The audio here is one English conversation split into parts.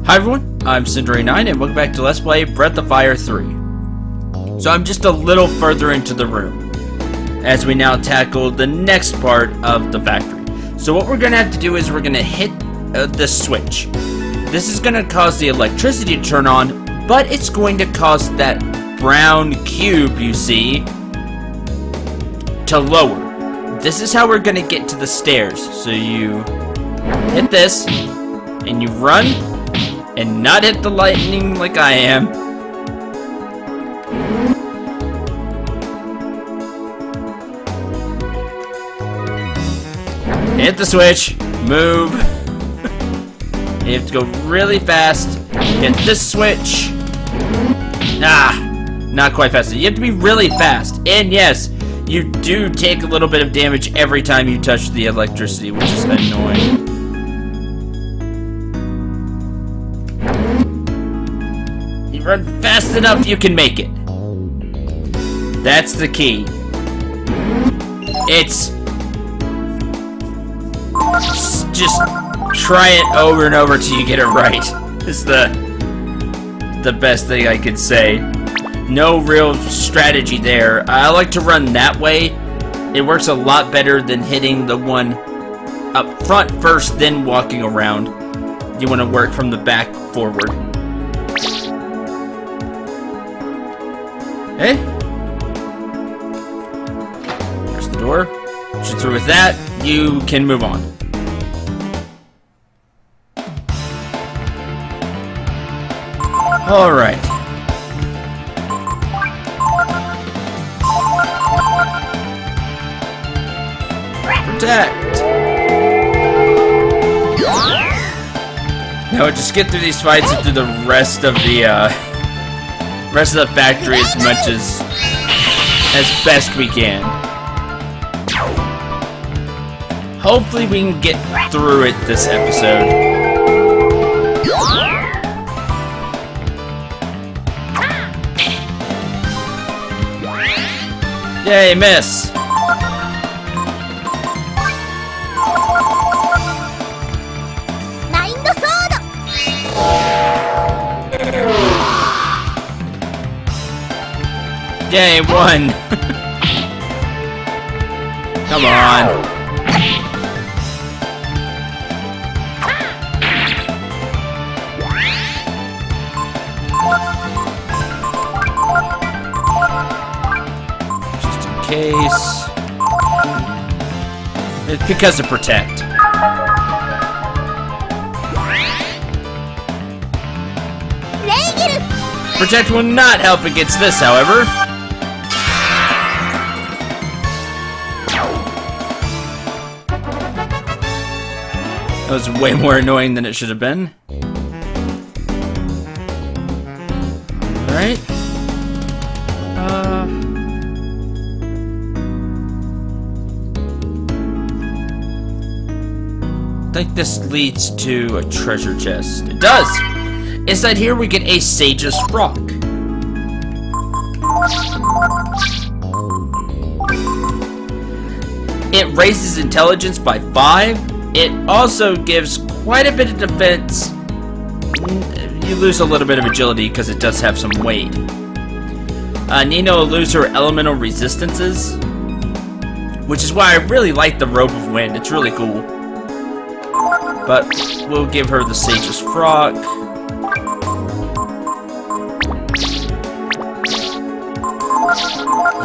Hi everyone, I'm Cinderae9 and welcome back to Let's Play Breath of Fire 3. So I'm just a little further into the room, as we now tackle the next part of the factory. So what we're going to have to do is we're going to hit this switch. This is going to cause the electricity to turn on, but it's going to cause that brown cube you see to lower. This is how we're going to get to the stairs. So you hit this, and you run, and not hit the lightning like I am. Hit the switch, move. You have to go really fast. Hit this switch. Not quite fast. You have to be really fast. And yes, you do take a little bit of damage every time you touch the electricity, which is annoying. Run fast enough, you can make it. That's the key. It's just try it over and over till you get it right. It's the best thing I could say. No real strategy there. I like to run that way. It works a lot better than hitting the one up front first, then walking around. You want to work from the back forward. Hey, there's the door. Shoot through with that. You can move on. All right. Protect. Now just get through these fights and through the rest of the factory as much as best we can. Hopefully we can get through it this episode. Yay, miss! Yay, won! Come on. Just in case. It's because of protect. Protect will not help against this, however. That was way more annoying than it should have been. Alright. I think this leads to a treasure chest. It does! Inside here we get a Sage's Rock. It raises intelligence by 5. It also gives quite a bit of defense. You lose a little bit of agility because it does have some weight. Nino will lose her elemental resistances, which is why I really like the Robe of Wind. It's really cool. But we'll give her the Sage's Frock.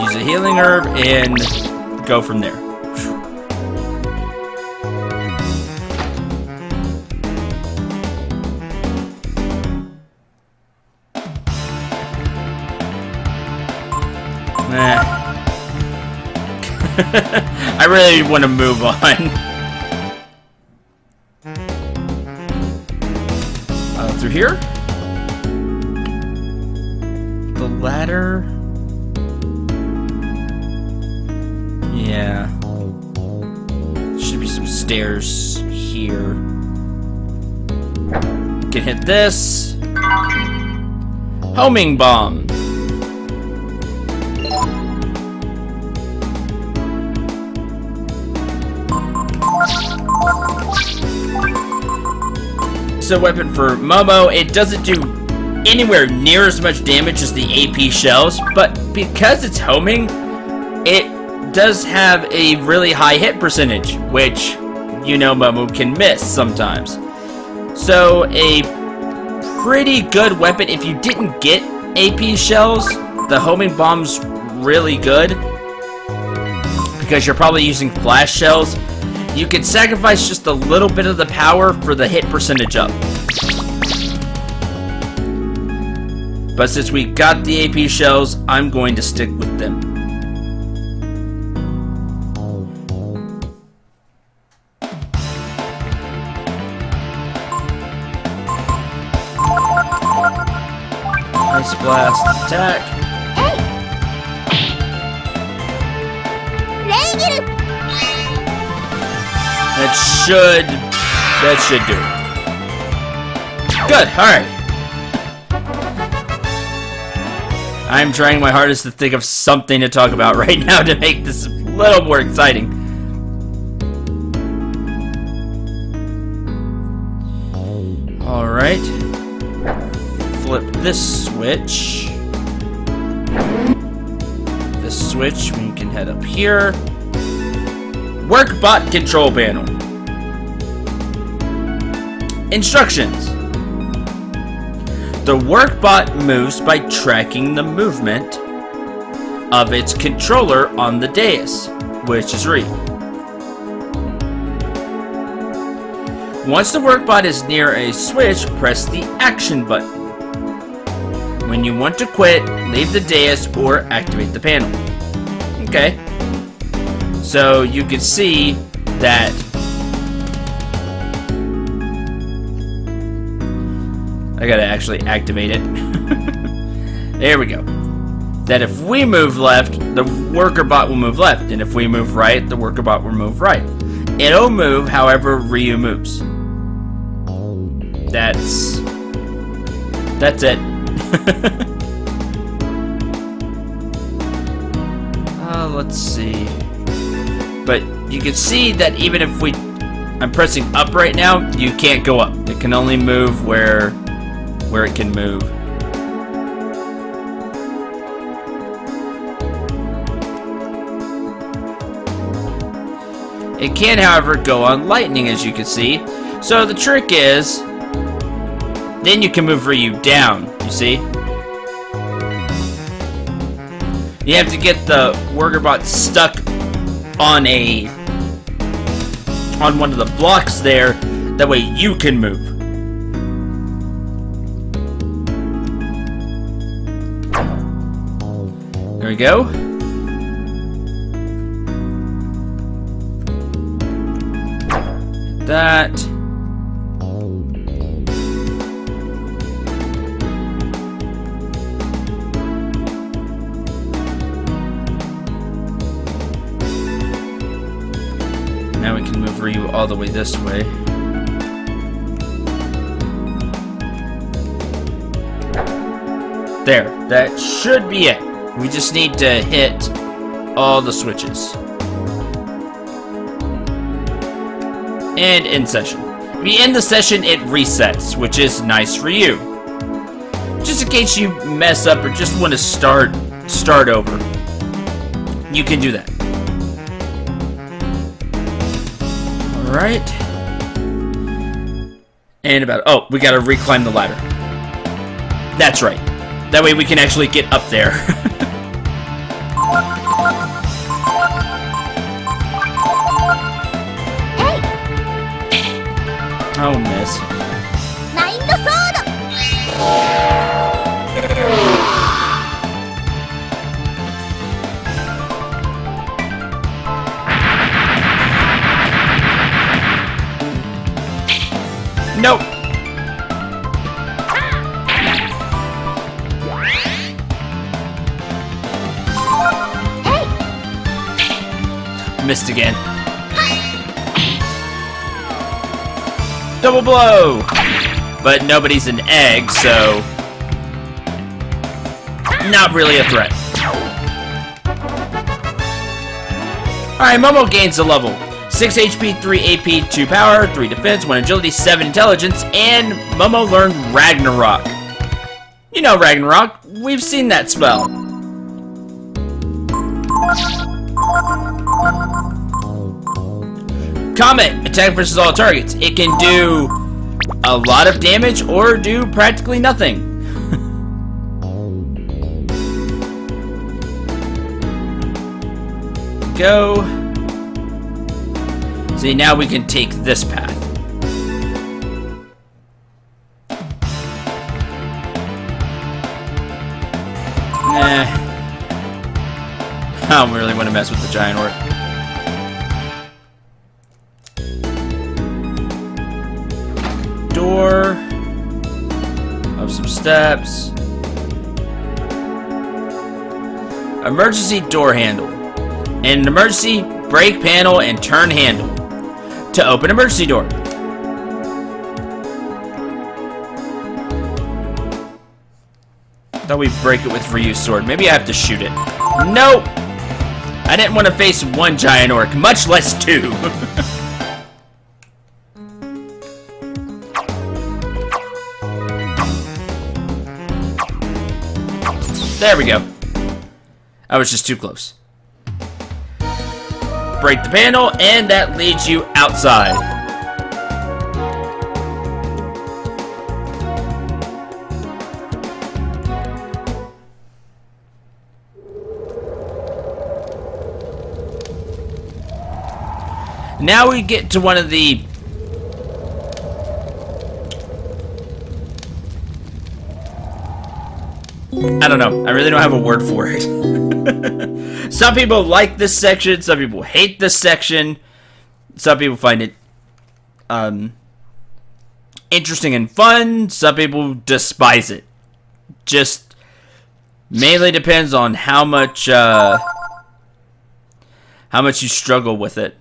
Use a healing herb and go from there. I really want to move on. Through here? The ladder? Yeah. Should be some stairs here. Can hit this. Homing bomb. a weapon for Momo. It doesn't do anywhere near as much damage as the AP shells, but because it's homing, it does have a really high hit percentage, which, you know, Momo can miss sometimes. So, a pretty good weapon. If you didn't get AP shells, the homing bomb's really good, because you're probably using flash shells. You can sacrifice just a little bit of the power for the hit percentage up. But since we got the AP shells, I'm going to stick with them. Ice Blast attack. That should do it. Good, alright. I'm trying my hardest to think of something to talk about right now to make this a little more exciting. Alright. Flip this switch. This switch, we can head up here. Workbot control panel. Instructions. The Workbot moves by tracking the movement of its controller on the dais, which is read. Once the Workbot is near a switch, press the action button. When you want to quit, leave the dais or activate the panel. Okay. So you can see that I gotta actually activate it. There we go. That if we move left, the worker bot will move left, and if we move right, the worker bot will move right. It'll move however Ryu moves. That's it. Let's see. But you can see that even if I'm pressing up right now, you can't go up. It can only move where it can move. It can, however, go on lightning, as you can see. So the trick is, then you can move Ryu down, you see? You have to get the Workerbot stuck on one of the blocks there, that way you can move. There we go. That. Now we can move Ryu all the way this way. There, that should be it. We just need to hit all the switches. And end session. When you end the session, it resets, which is nice for you. Just in case you mess up or just want to start over, you can do that. Alright. And oh, we gotta reclimb the ladder. That's right. That way we can actually get up there. Oh, miss. Nope. Missed again. Double blow! But nobody's an egg, so not really a threat. Alright, Momo gains a level. 6 HP, 3 AP, 2 power, 3 defense, 1 agility, 7 intelligence, and Momo learned Ragnarok. You know Ragnarok, we've seen that spell. Comet, attack versus all targets. It can do a lot of damage or do practically nothing. Go. See, now we can take this path. Nah. I don't really want to mess with the giant orc. Door. Up some steps. Emergency door handle. And an emergency brake panel and turn handle to open emergency door. Thought we'd break it with Ryu's sword. Maybe I have to shoot it. Nope! I didn't want to face one giant orc, much less two. There we go. I was just too close. Break the panel, and that leads you outside. Now we get to one of the I don't know. I really don't have a word for it. Some people like this section. Some people hate this section. Some people find it interesting and fun. Some people despise it. Just mainly depends on how much you struggle with it.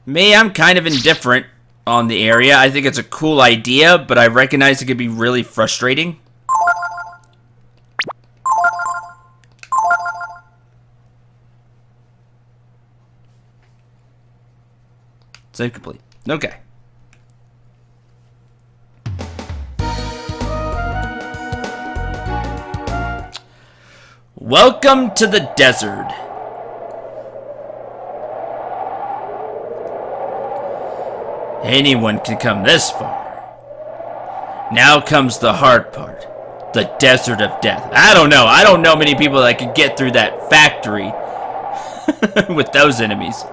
Me, I'm kind of indifferent on the area. I think it's a cool idea, but I recognize it could be really frustrating. Save complete. Okay. Welcome to the desert. Anyone can come this far. Now comes the hard part. The desert of death. I don't know. I don't know many people that could get through that factory with those enemies.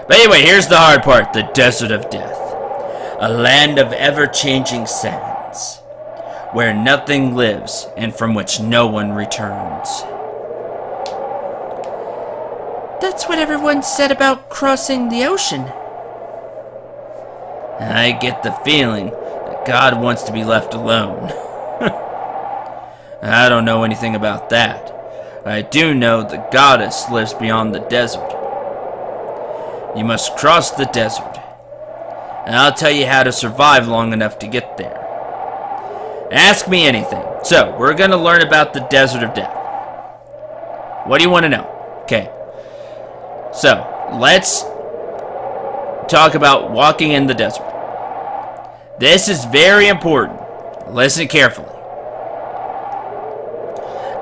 But anyway, here's the hard part. The desert of death. A land of ever-changing sands, where nothing lives and from which no one returns. That's what everyone said about crossing the ocean. I get the feeling that God wants to be left alone. I don't know anything about that. I do know the goddess lives beyond the desert. You must cross the desert, and I'll tell you how to survive long enough to get there. Ask me anything. So, we're going to learn about the desert of death. What do you want to know? Okay. So, let's talk about walking in the desert. This is very important. Listen carefully.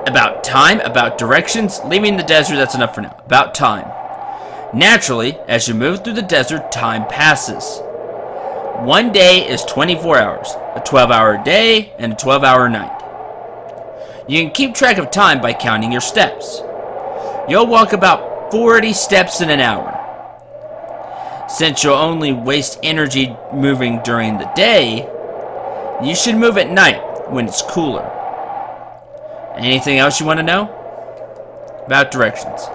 About time, about directions, leaving the desert, that's enough for now. About time. Naturally, as you move through the desert, time passes. One day is 24 hours, a 12-hour day, and a 12-hour night. You can keep track of time by counting your steps. You'll walk about 40 steps in an hour. Since you'll only waste energy moving during the day, you should move at night when it's cooler. Anything else you want to know? About directions.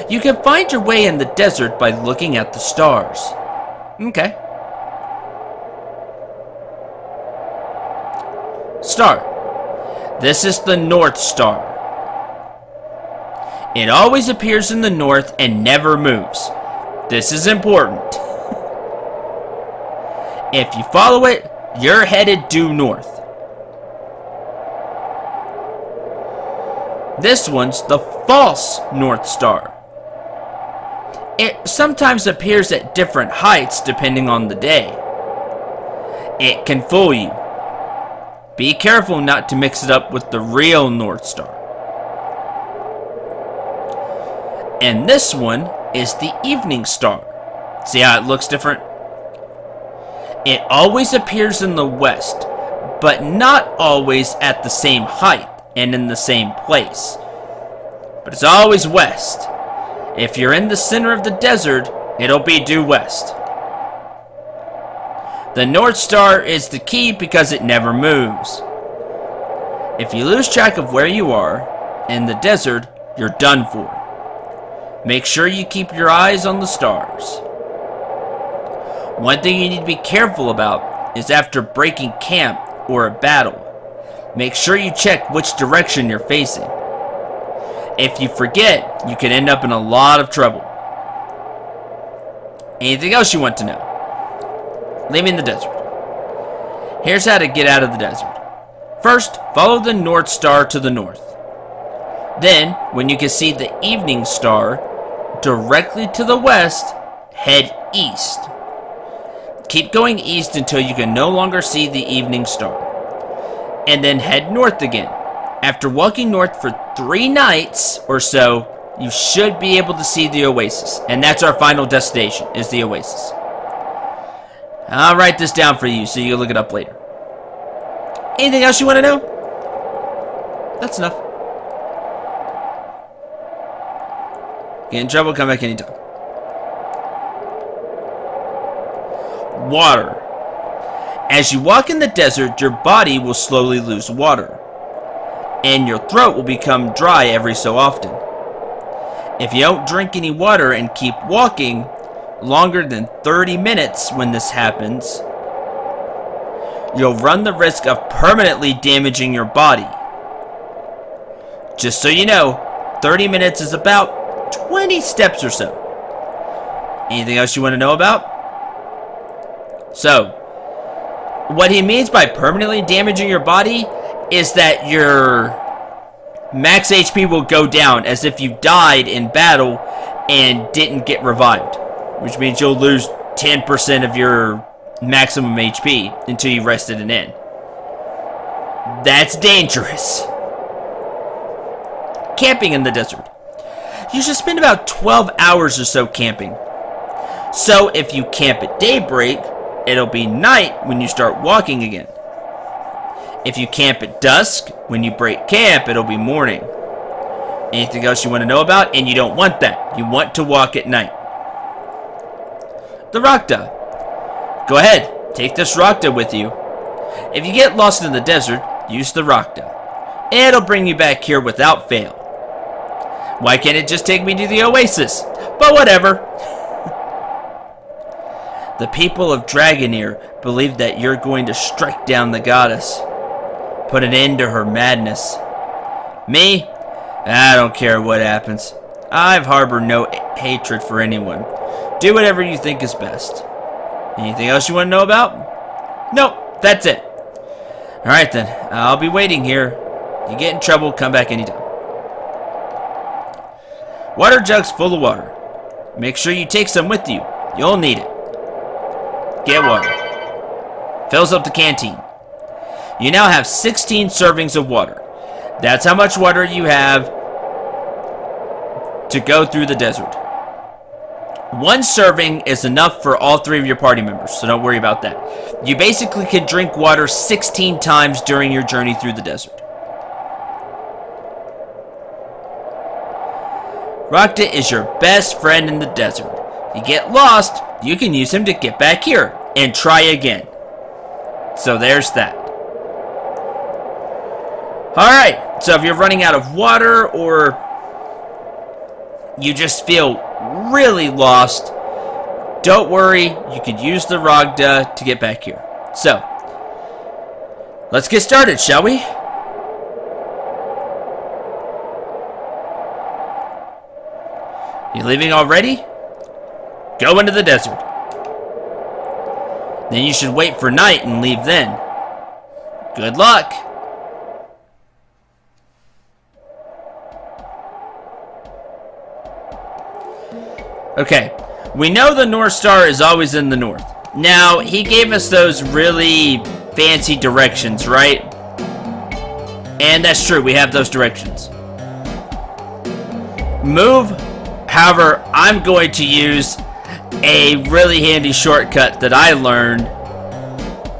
You can find your way in the desert by looking at the stars. Okay. Star. This is the North Star. It always appears in the north and never moves. This is important. If you follow it, you're headed due north. This one's the false North Star. It sometimes appears at different heights depending on the day. It can fool you. Be careful not to mix it up with the real North Star. And this one is the evening star. See how it looks different? It always appears in the west, but not always at the same height and in the same place. But it's always west. If you're in the center of the desert, it'll be due west. The North Star is the key because it never moves. If you lose track of where you are in the desert, you're done for. Make sure you keep your eyes on the stars. One thing you need to be careful about is after breaking camp or a battle, make sure you check which direction you're facing. If you forget, you can end up in a lot of trouble. Anything else you want to know? Leaving the desert. Here's how to get out of the desert. First, follow the North Star to the north. Then, when you can see the evening star directly to the west, head east. Keep going east until you can no longer see the evening star. And then head north again. After walking north for 3 nights or so, you should be able to see the oasis. And that's our final destination, is the oasis. I'll write this down for you so you can look it up later. Anything else you want to know? That's enough. Get in trouble, come back anytime. Water. As you walk in the desert, your body will slowly lose water, and your throat will become dry every so often. If you don't drink any water and keep walking longer than 30 minutes when this happens, you'll run the risk of permanently damaging your body. Just so you know, 30 minutes is about 20 steps or so. Anything else you want to know about? So, what he means by permanently damaging your body is that your max HP will go down as if you died in battle and didn't get revived, which means you'll lose 10% of your maximum HP until you rested and in. That's dangerous. Camping in the desert. You should spend about 12 hours or so camping. So if you camp at daybreak, it'll be night when you start walking again. If you camp at dusk, when you break camp, it'll be morning. Anything else you want to know about? And you don't want that. You want to walk at night. The Rakta. Go ahead, take this Rakta with you. If you get lost in the desert, use the Rakta. It'll bring you back here without fail. Why can't it just take me to the oasis? But whatever. The people of Dragoneer believe that you're going to strike down the goddess. Put an end to her madness. Me? I don't care what happens. I've harbored no hatred for anyone. Do whatever you think is best. Anything else you want to know about? Nope, that's it. Alright then, I'll be waiting here. You get in trouble, come back anytime. Water jug's full of water. Make sure you take some with you. You'll need it. Get water. Fills up the canteen. You now have 16 servings of water. That's how much water you have to go through the desert. 1 serving is enough for all 3 of your party members, so don't worry about that. You basically can drink water 16 times during your journey through the desert. Rakta is your best friend in the desert. You get lost, you can use him to get back here and try again. So there's that. Alright, so if you're running out of water or you just feel really lost, don't worry, you could use the Rakta to get back here. So, let's get started, shall we? You leaving already? Go into the desert. Then you should wait for night and leave then. Good luck. Okay, we know the North Star is always in the north. Now, he gave us those really fancy directions, right? And that's true, we have those directions. Move. However, I'm going to use a really handy shortcut that I learned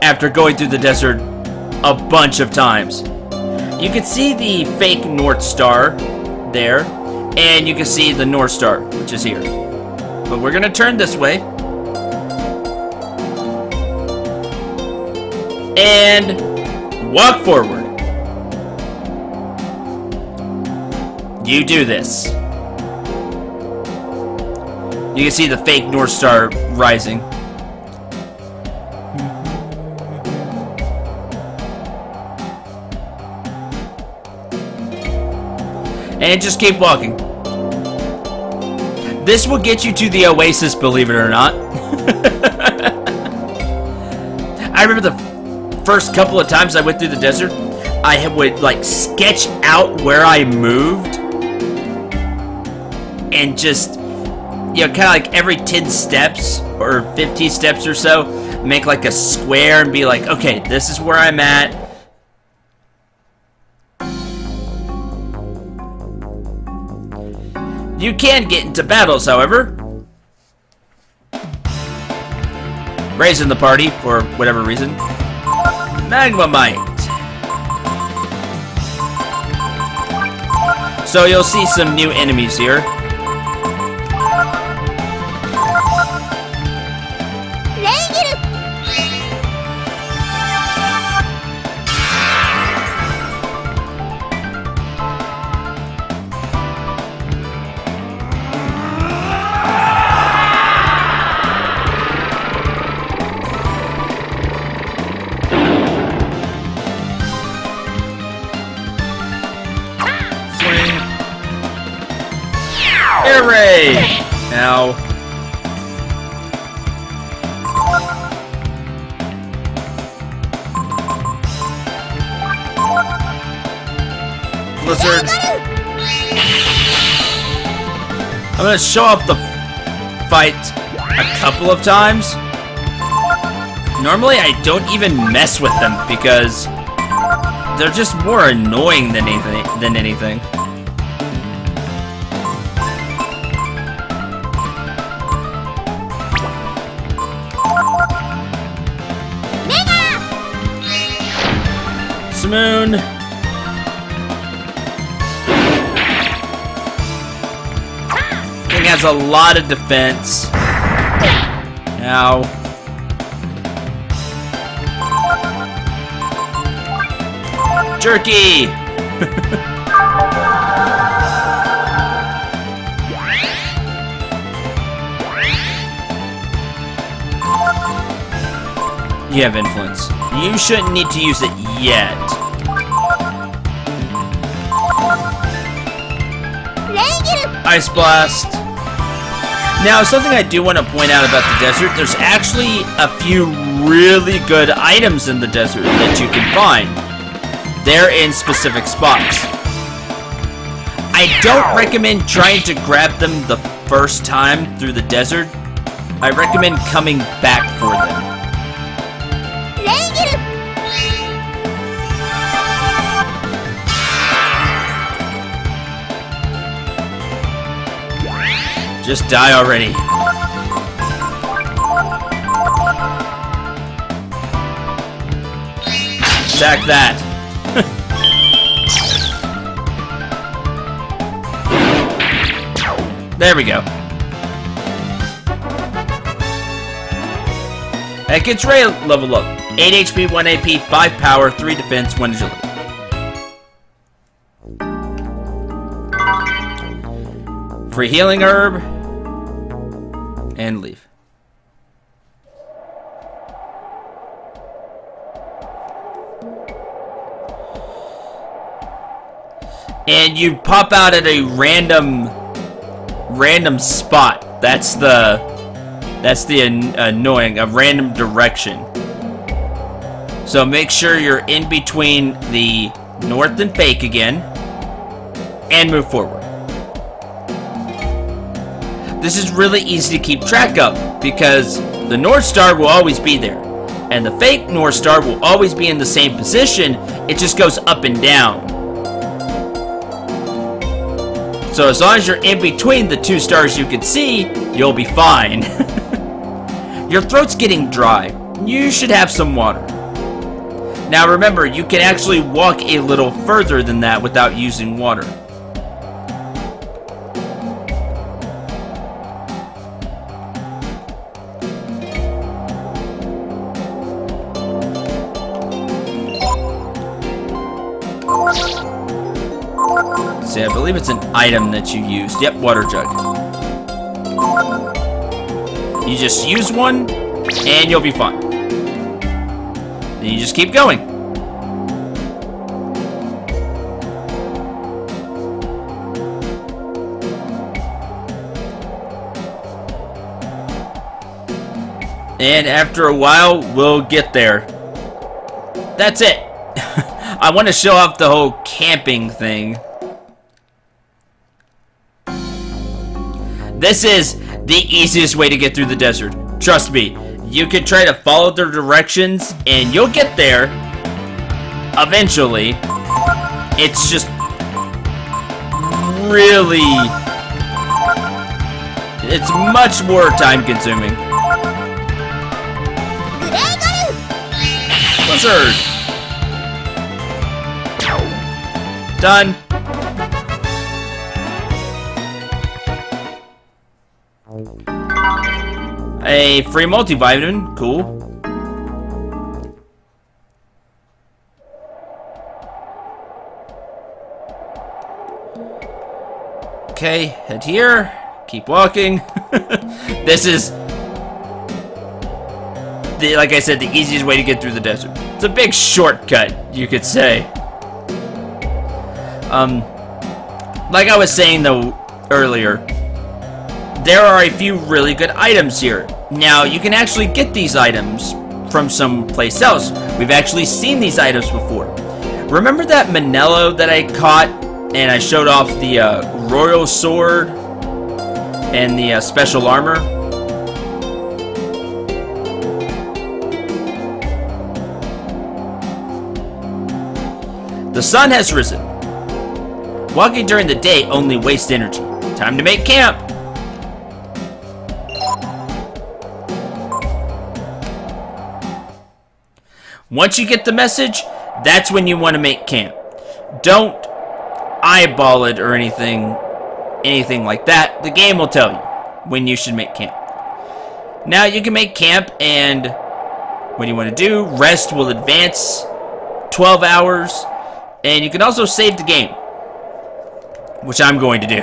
after going through the desert a bunch of times. You can see the fake North Star there, and you can see the North Star, which is here. But we're gonna turn this way. And walk forward. You do this. You can see the fake North Star rising. And just keep walking. This will get you to the oasis, believe it or not. I remember the first couple of times I went through the desert, I would like sketch out where I moved and just, you know, kind of like every 10 steps or 50 steps or so, make like a square and be like, okay, this is where I'm at. You can get into battles, however. Ray's in the party for whatever reason. Magmamite. So you'll see some new enemies here. Hooray! Now. Blizzard. I'm gonna show off the fight a couple of times. Normally I don't even mess with them because they're just more annoying than anything. Moon. Thing has a lot of defense. Now. Jerky! You have influence. You shouldn't need to use it yet. Ice Blast. Now, something I do want to point out about the desert, there's actually a few really good items in the desert that you can find. They're in specific spots. I don't recommend trying to grab them the first time through the desert. I recommend coming back for them. Just die already. Attack that. There we go. That gets Ray level up. 8 HP, 1 AP, 5 power, 3 defense, 1 agility. Free healing herb. And leave. And you pop out at a random spot. That's the annoying, a random direction. So make sure you're in between the north and fake again, and move forward. This is really easy to keep track of because the North Star will always be there. And the fake North Star will always be in the same position. It just goes up and down. So as long as you're in between the two stars you can see, you'll be fine. Your throat's getting dry. You should have some water. Now remember, you can actually walk a little further than that without using water. See, I believe it's an item that you used. Yep, water jug. You just use one, and you'll be fine. Then you just keep going. And after a while, we'll get there. That's it. I want to show off the whole camping thing. This is the easiest way to get through the desert. Trust me. You can try to follow the directions and you'll get there eventually. It's just really... it's much more time consuming. Blizzard! Done. A free multivitamin, cool. Okay, head here. Keep walking. This is, like I said, the easiest way to get through the desert. It's a big shortcut, you could say. Like I was saying though earlier, there are a few really good items here. Now, you can actually get these items from someplace else. We've actually seen these items before. Remember that Manello that I caught and I showed off the Royal Sword and the Special Armor? The sun has risen. Walking during the day only wastes energy. Time to make camp. Once you get the message, that's when you want to make camp. Don't eyeball it or anything like that. The game will tell you when you should make camp. Now you can make camp, and what you want to do, rest will advance 12 hours, and you can also save the game, which I'm going to do.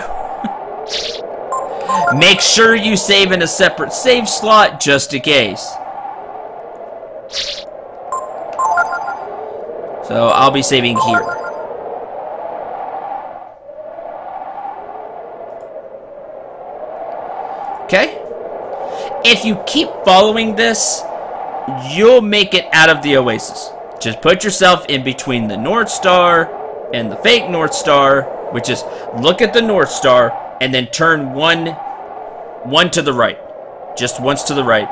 Make sure you save in a separate save slot just in case. So I'll be saving here. Okay? If you keep following this, you'll make it out of the oasis. Just put yourself in between the North Star and the fake North Star, which is look at the North Star and then turn one to the right. Just once to the right.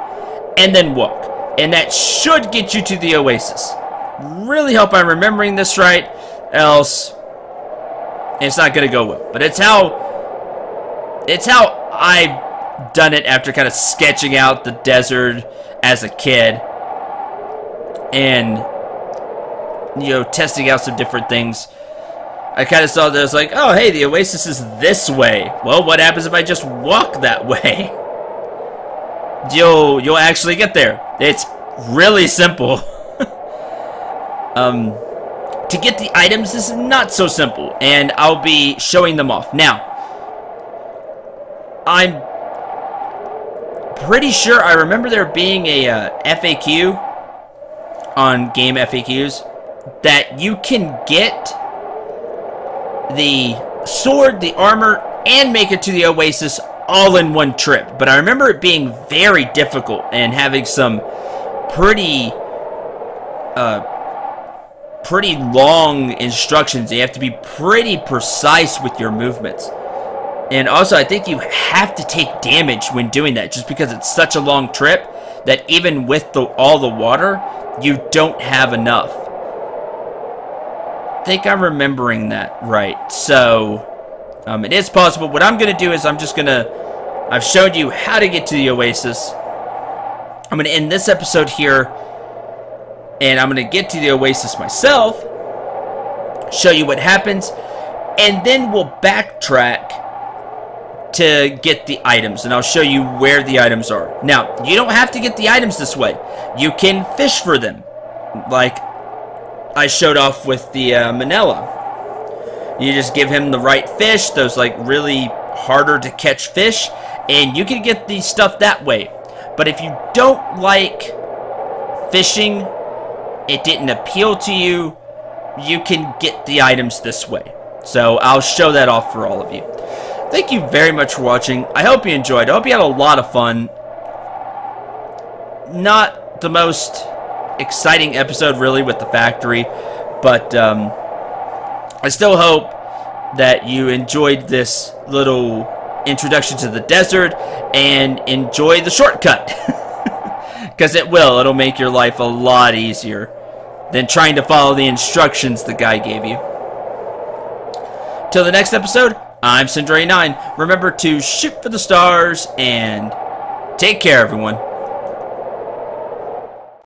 And then walk. And that should get you to the oasis. Really hope I'm remembering this right, else it's not gonna go well. But it's how I've done it after kind of sketching out the desert as a kid, and you know, testing out some different things. I kind of saw this like, oh hey, the oasis is this way. Well, what happens if I just walk that way? You'll actually get there. It's really simple. To get the items is not so simple, and I'll be showing them off. Now, I'm pretty sure I remember there being a FAQ on game FAQs that you can get the sword, the armor, and make it to the oasis all in one trip. But I remember it being very difficult and having some pretty long instructions. You have to be pretty precise with your movements. And also, I think you have to take damage when doing that, just because it's such a long trip that even with all the water, you don't have enough. I think I'm remembering that right. So, it is possible. What I'm going to do is I've showed you how to get to the oasis. I'm going to end this episode here, and I'm going to get to the oasis myself, show you what happens, and then we'll backtrack to get the items, and I'll show you where the items are. Now, you don't have to get the items this way. You can fish for them, like I showed off with the Manila. You just give him the right fish, those like really harder to catch fish, and you can get the stuff that way. But if you don't like fishing, it didn't appeal to you, you can get the items this way. So I'll show that off for all of you. Thank you very much for watching. I hope you enjoyed. I hope you had a lot of fun. Not the most exciting episode, really, with the factory. But I still hope that you enjoyed this little introduction to the desert and enjoy the shortcut. Because it will. It'll make your life a lot easier than trying to follow the instructions the guy gave you. Till the next episode, I'm Syndray9. Remember to shoot for the stars and take care, everyone.